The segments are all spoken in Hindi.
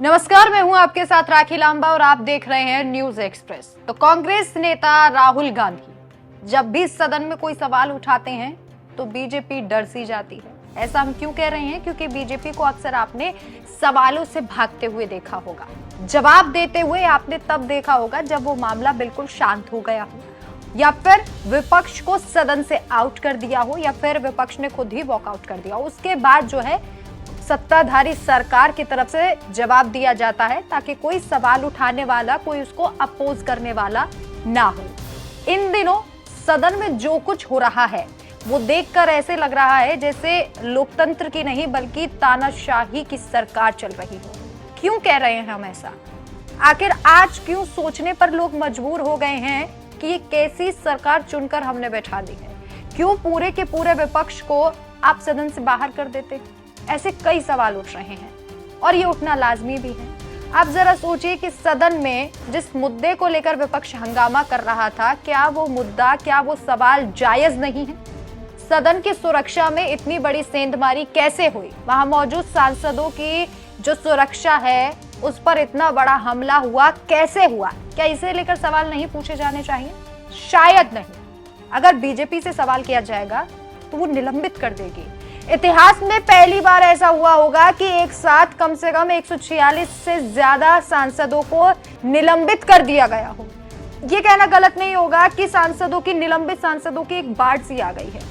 नमस्कार, मैं हूं आपके साथ राखी लांबा और आप देख रहे हैं न्यूज एक्सप्रेस। तो कांग्रेस नेता राहुल गांधी जब भी सदन में कोई सवाल उठाते हैं तो बीजेपी डर सी जाती है। ऐसा हम क्यों कह रहे हैं? क्योंकि बीजेपी को अक्सर आपने सवालों से भागते हुए देखा होगा, जवाब देते हुए आपने तब देखा होगा जब वो मामला बिल्कुल शांत हो गया हो, या फिर विपक्ष को सदन से आउट कर दिया हो, या फिर विपक्ष ने खुद ही वॉकआउट कर दिया हो। उसके बाद जो है सत्ताधारी सरकार की तरफ से जवाब दिया जाता है ताकि कोई सवाल उठाने वाला, कोई उसको अपोज करने वाला ना हो। इन दिनों सदन में जो कुछ हो रहा है वो देखकर ऐसे लग रहा है जैसे लोकतंत्र की नहीं बल्कि तानाशाही की सरकार चल रही हो। क्यों कह रहे हैं हम ऐसा? आखिर आज क्यों सोचने पर लोग मजबूर हो गए हैं कि ये कैसी सरकार चुनकर हमने बैठा दी है? क्यों पूरे के पूरे विपक्ष को आप सदन से बाहर कर देते? ऐसे कई सवाल उठ रहे हैं और ये उठना लाजमी भी है। आप जरा सोचिए कि सदन में जिस मुद्दे को लेकर विपक्ष हंगामा कर रहा था, क्या वो मुद्दा, क्या वो सवाल जायज नहीं है? सदन की सुरक्षा में इतनी बड़ी सेंधमारी कैसे हुई? वहां मौजूद सांसदों की जो सुरक्षा है उस पर इतना बड़ा हमला हुआ, कैसे हुआ? क्या इसे लेकर सवाल नहीं पूछे जाने चाहिए? शायद नहीं। अगर बीजेपी से सवाल किया जाएगा तो वो निलंबित कर देगी। इतिहास में पहली बार ऐसा हुआ होगा कि एक साथ कम से कम 146 से ज्यादा सांसदों को निलंबित कर दिया गया हो। यह कहना गलत नहीं होगा कि सांसदों की, निलंबित सांसदों की एक बाढ़ सी आ गई है।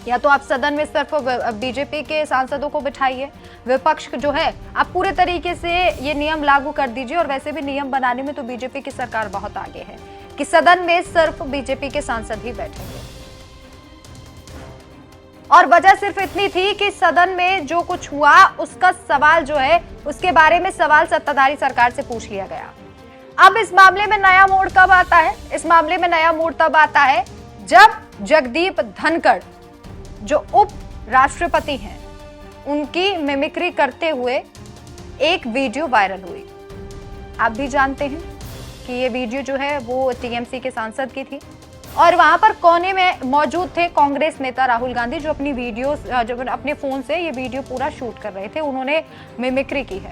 या तो आप सदन में सिर्फ बीजेपी के सांसदों को बिठाइए, विपक्ष जो है आप पूरे तरीके से ये नियम लागू कर दीजिए। और वैसे भी नियम बनाने में तो बीजेपी की सरकार बहुत आगे है कि सदन में सिर्फ बीजेपी के सांसद ही बैठेंगे। और वजह सिर्फ इतनी थी कि सदन में जो कुछ हुआ उसका सवाल जो है, उसके बारे में सवाल सत्ताधारी सरकार से पूछ लिया गया। अब इस मामले में नया मोड़ कब आता है? इस मामले में नया मोड़ तब आता है जब जगदीप धनखड़ जो उप राष्ट्रपति हैं उनकी मिमिक्री करते हुए एक वीडियो वायरल हुई। आप भी जानते हैं कि ये वीडियो जो है वो टीएमसी के सांसद की थी और वहां पर कोने में मौजूद थे कांग्रेस नेता राहुल गांधी जो अपनी वीडियो, जब अपने फोन से ये वीडियो पूरा शूट कर रहे थे। उन्होंने मिमिक्री की है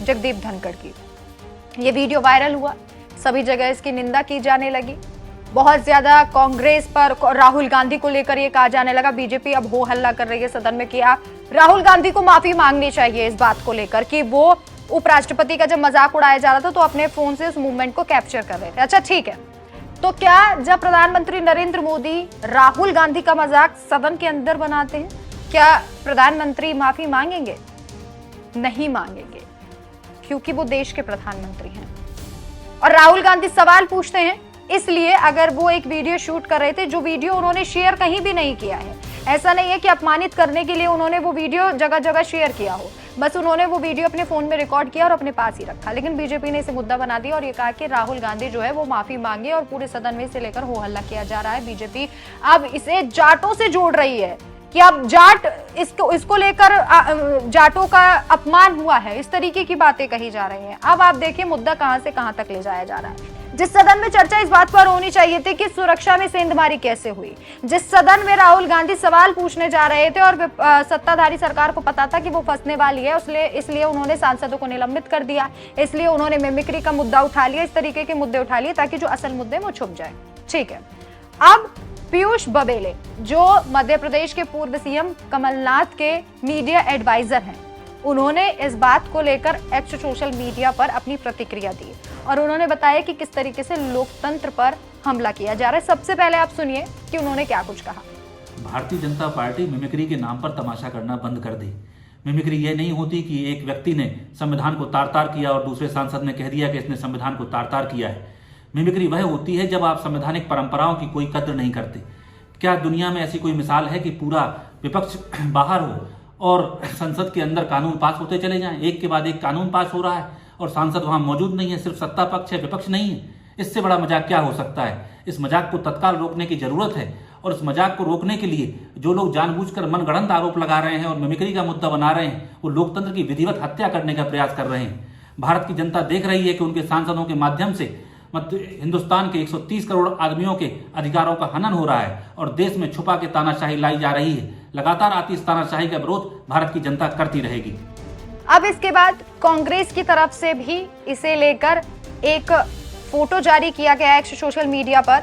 जगदीप धनखड़ की। ये वीडियो वायरल हुआ, सभी जगह इसकी निंदा की जाने लगी। बहुत ज्यादा कांग्रेस पर, राहुल गांधी को लेकर ये कहा जाने लगा, बीजेपी अब हो हल्ला कर रही है सदन में, किया राहुल गांधी को माफी मांगनी चाहिए इस बात को लेकर कि वो उपराष्ट्रपति का जब मजाक उड़ाया जा रहा था तो अपने फोन से उस मूवमेंट को कैप्चर कर रहे थे। अच्छा ठीक है, तो क्या जब प्रधानमंत्री नरेंद्र मोदी राहुल गांधी का मजाक सदन के अंदर बनाते हैं, क्या प्रधानमंत्री माफी मांगेंगे? नहीं मांगेंगे, क्योंकि वो देश के प्रधानमंत्री हैं। और राहुल गांधी सवाल पूछते हैं इसलिए, अगर वो एक वीडियो शूट कर रहे थे, जो वीडियो उन्होंने शेयर कहीं भी नहीं किया है। ऐसा नहीं है कि अपमानित करने के लिए उन्होंने वो वीडियो जगह जगह शेयर किया हो, बस उन्होंने वो वीडियो अपने फोन में रिकॉर्ड किया और अपने पास ही रखा। लेकिन बीजेपी ने इसे मुद्दा बना दिया और ये कहा कि राहुल गांधी जो है वो माफी मांगे और पूरे सदन में इसे लेकर हो हल्ला किया जा रहा है। बीजेपी अब इसे जाटों से जोड़ रही है कि अब जाट, इसको लेकर जाटों का अपमान हुआ है, इस तरीके की बातें कही जा रही हैं। अब आप देखिए मुद्दा कहां से कहां तक ले जाया जा रहा है। जिस सदन में चर्चा इस बात पर होनी चाहिए थी कि सुरक्षा में सेंधमारी कैसे हुई, जिस सदन में राहुल गांधी सवाल पूछने जा रहे थे और सत्ताधारी सरकार को पता था कि वो फंसने वाली है, इसलिए उन्होंने सांसदों को निलंबित कर दिया, इसलिए उन्होंने मिमिक्री का मुद्दा उठा लिया, इस तरीके के मुद्दे उठा लिए ताकि जो असल मुद्दे वो छुप जाए। ठीक है, अब पीयूष बबेले जो मध्य प्रदेश के पूर्व सीएम कमलनाथ के मीडिया एडवाइजर हैं, उन्होंने इस बात को लेकर एक्स सोशल मीडिया पर अपनी प्रतिक्रिया दी और उन्होंने बताया कि किस तरीके से लोकतंत्र पर हमला किया जा रहा है। सबसे पहले आप सुनिए कि उन्होंने क्या कुछ कहा। भारतीय जनता पार्टी मिमिक्री के नाम पर तमाशा करना बंद कर दी। मिमिक्री ये नहीं होती कि एक व्यक्ति ने संविधान को तार-तार किया और दूसरे सांसद ने कह दिया कि इसने संविधान को तार-तार किया है। मिमिक्री वह होती है जब आप संवैधानिक परंपराओं की कोई कद्र नहीं करते। क्या दुनिया में ऐसी कोई मिसाल है कि पूरा विपक्ष बाहर हो और संसद के अंदर कानून पास होते चले जाएं? एक के बाद एक कानून पास हो रहा है और सांसद वहां मौजूद नहीं है, सिर्फ सत्ता पक्ष है, विपक्ष नहीं है। इससे बड़ा मजाक क्या हो सकता है? इस मजाक को तत्काल रोकने की जरूरत है और इस मजाक को रोकने के लिए जो लोग जानबूझकर मनगढ़ंत आरोप लगा रहे हैं और मिमिक्री का मुद्दा बना रहे हैं, वो लोकतंत्र की विधिवत हत्या करने का प्रयास कर रहे हैं। भारत की जनता देख रही है कि उनके सांसदों के माध्यम से हिंदुस्तान के 130 करोड़ आदमियों के अधिकारों का हनन हो रहा है और देश में छुपा के तानाशाही लाई जा रही है। लगातार आती इस तानाशाही का विरोध भारत की जनता करती रहेगी। अब इसके बाद कांग्रेस की तरफ से भी इसे लेकर एक फोटो जारी किया गया है सोशल मीडिया पर,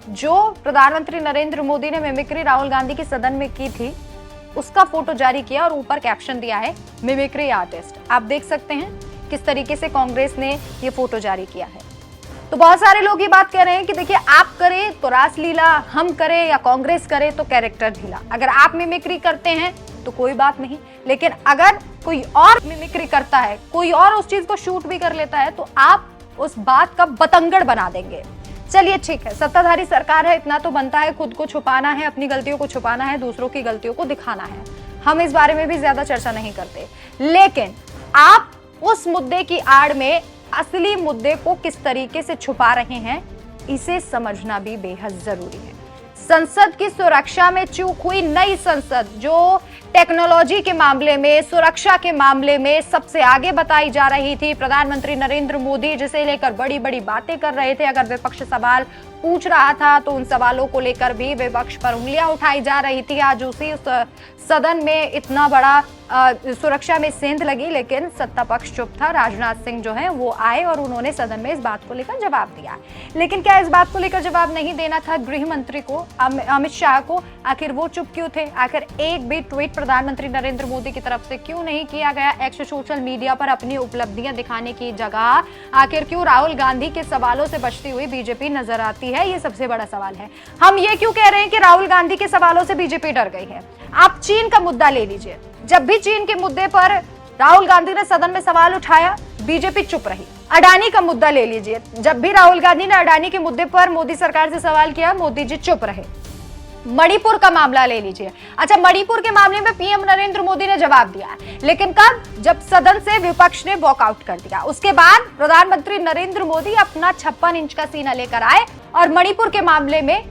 जो प्रधानमंत्री नरेंद्र मोदी ने मिमिक्री राहुल गांधी के सदन में की थी, उसका फोटो जारी किया और ऊपर कैप्शन दिया है मिमिक्री आर्टिस्ट। आप देख सकते हैं किस तरीके से कांग्रेस ने ये फोटो जारी किया है। तो बहुत सारे लोग ये बात कह रहे हैं कि देखिए, आप करें तो रासलीला, हम करें या कांग्रेस करे तो कैरेक्टर ढीला। अगर आप मिमिक्री करते हैं तो कोई बात नहीं, लेकिन अगर कोई और मिमिक्री करता है, कोई और उस चीज को शूट भी कर लेता है, तो आप उस बात का बतंगड़ बना देंगे। चलिए ठीक है, सत्ताधारी सरकार है, इतना तो बनता है, खुद को छुपाना है, अपनी गलतियों को छुपाना है, दूसरों की गलतियों को दिखाना है। हम इस बारे में भी ज्यादा चर्चा नहीं करते, लेकिन आप उस मुद्दे की आड़ में असली मुद्दे को किस तरीके से छुपा रहे हैं, इसे समझना भी बेहद जरूरी है। संसद की सुरक्षा में चूक हुई। नई संसद जो टेक्नोलॉजी के मामले में, सुरक्षा के मामले में सबसे आगे बताई जा रही थी, प्रधानमंत्री नरेंद्र मोदी जिसे लेकर बड़ी बड़ी बातें कर रहे थे। अगर विपक्ष सवाल पूछ रहा था तो उन सवालों को लेकर भी विपक्ष पर उंगलियां उठाई जा रही थी। आज उसी सदन में इतना बड़ा सुरक्षा में सेंध लगी, लेकिन सत्ता पक्ष चुप था। राजनाथ सिंह जो है वो आए और उन्होंने सदन में इस बात को लेकर जवाब दिया। लेकिन क्या इस बात को लेकर जवाब नहीं देना था गृह मंत्री को, अमित शाह को? आखिर वो चुप क्यों थे? आखिर एक भी ट्वीट प्रधानमंत्री नरेंद्र मोदी की तरफ से क्यों नहीं किया गया? एक्स सोशल मीडिया पर अपनी उपलब्धियां दिखाने की जगह आखिर क्यों राहुल गांधी के सवालों से बचती हुई बीजेपी नजर आती है? ये सबसे बड़ा सवाल है। हम ये क्यों कह रहे हैं कि राहुल गांधी के सवालों से बीजेपी डर गई है? आप चीन का मुद्दा ले लीजिए, जब भी चीन के मुद्दे पर राहुल गांधी ने सदन में सवाल उठाया, बीजेपी चुप रही। अडानी का मुद्दा ले लीजिए, जब भी राहुल गांधी ने अडानी के मुद्दे पर मोदी सरकार से सवाल किया, मोदी जी चुप रहे। मणिपुर का मामला ले लीजिए। अच्छा, मणिपुर के मामले में पीएम नरेंद्र मोदी ने जवाब दिया, लेकिन कब? जब सदन से विपक्ष ने वॉकआउट कर दिया। उसके बाद प्रधानमंत्री नरेंद्र मोदी अपना 56 इंच का सीना लेकर आए और मणिपुर के मामले में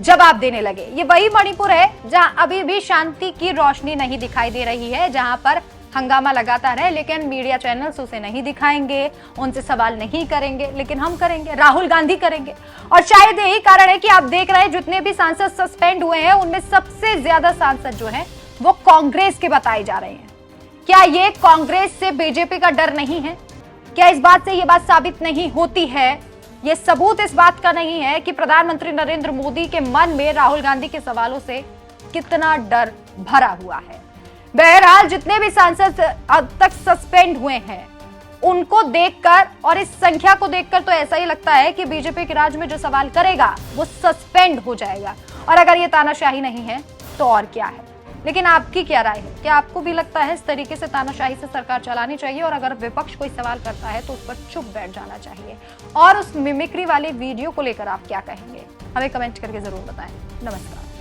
जवाब देने लगे। ये वही मणिपुर है जहां अभी भी शांति की रोशनी नहीं दिखाई दे रही है, जहां पर हंगामा लगातार है, लेकिन मीडिया चैनल्स उसे नहीं दिखाएंगे, उनसे सवाल नहीं करेंगे, लेकिन हम करेंगे, राहुल गांधी करेंगे। और शायद यही कारण है कि आप देख रहे हैं जितने भी सांसद सस्पेंड हुए हैं, उनमें सबसे ज्यादा सांसद जो है वो कांग्रेस के बताए जा रहे हैं। क्या ये कांग्रेस से बीजेपी का डर नहीं है? क्या इस बात से ये बात साबित नहीं होती है? ये सबूत इस बात का नहीं है कि प्रधानमंत्री नरेंद्र मोदी के मन में राहुल गांधी के सवालों से कितना डर भरा हुआ है। बहरहाल जितने भी सांसद अब तक सस्पेंड हुए हैं, उनको देखकर और इस संख्या को देखकर तो ऐसा ही लगता है कि बीजेपी के राज में जो सवाल करेगा वो सस्पेंड हो जाएगा। और अगर ये तानाशाही नहीं है तो और क्या है? लेकिन आपकी क्या राय है? क्या आपको भी लगता है इस तरीके से तानाशाही से सरकार चलानी चाहिए, और अगर विपक्ष कोई सवाल करता है तो उस पर चुप बैठ जाना चाहिए? और उस मिमिक्री वाले वीडियो को लेकर आप क्या कहेंगे? हमें कमेंट करके जरूर बताएं। नमस्कार।